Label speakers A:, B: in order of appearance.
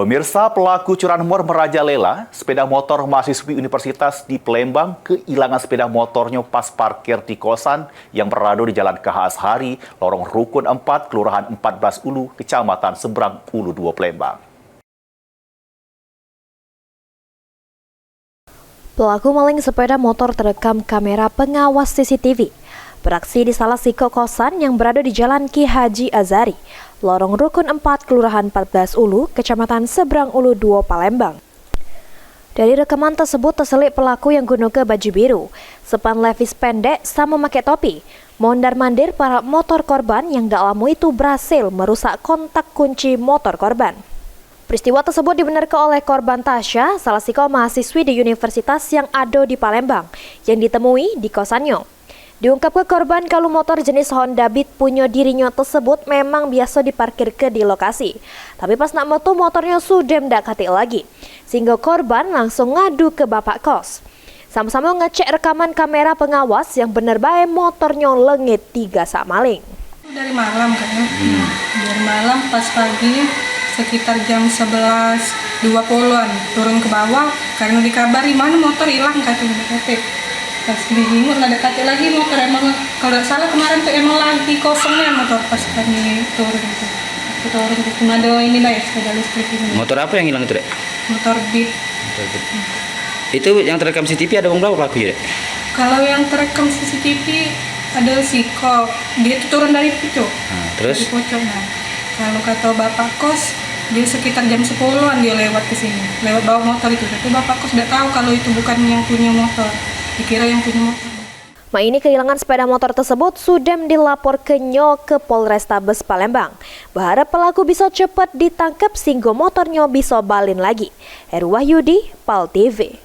A: Pemirsa, pelaku curanmor merajalela sepeda motor mahasiswi universitas di Palembang kehilangan sepeda motornya pas parkir di kosan yang berada di Jalan KH Ashari, lorong Rukun 4, Kelurahan 14 Ulu, Kecamatan Seberang Ulu 2, Palembang.
B: Pelaku maling sepeda motor terekam kamera pengawas CCTV. Beraksi di salah siko kosan yang berada di Jalan Ki Haji Azari, lorong Rukun 4, Kelurahan 14 Ulu, Kecamatan Seberang Ulu 2, Palembang. Dari rekaman tersebut terselit pelaku yang gunakan baju biru, sepan levis pendek sama memakai topi, mondar-mandir para motor korban yang tak lama itu berhasil merusak kontak kunci motor korban. Peristiwa tersebut dibenarkan oleh korban Tasya, salah siko mahasiswi di universitas yang ada di Palembang, yang ditemui di kosannya. Diungkapkan korban kalau motor jenis Honda Beat punya dirinya tersebut memang biasa diparkirkan di lokasi. Tapi pas nak metu motornya sudah tidak katik lagi. Sehingga korban langsung ngadu ke bapak kos. Sama-sama ngecek rekaman kamera pengawas yang benar baik motornya lengit 3 sak maling.
C: Dari malam kan, dari malam pas pagi sekitar jam 11.20-an turun ke bawah karena dikabari mana motor hilang katanya. Pas bingung ada kata lagi motor, emang kalau tidak salah kemarin tuh emang lagi kosongnya motor pas kami turun itu. Aku turun itu cuma ada ini lah ya, sepeda listrik ini.
D: Motor apa yang hilang itu, Dek?
C: Motor Beat.
D: Itu yang terekam CCTV ada berapa pelaku ya, Dek?
C: Kalau yang terekam CCTV ada Siko, dia tuh turun dari pucuk.
D: Terus?
C: Dari pucuk. Nah, kalau kata bapak kos dia sekitar jam 10-an dia lewat ke sini, lewat bawa motor itu. Tapi bapak kos tidak tahu kalau itu bukan yang punya motor. Dikira yang punya motor.
B: Ini kehilangan sepeda motor tersebut sudah dilaporkannya ke Polrestabes Palembang. Berharap pelaku bisa cepat ditangkap sehingga motornya bisa balin lagi. Heru Wahyudi, PAL TV.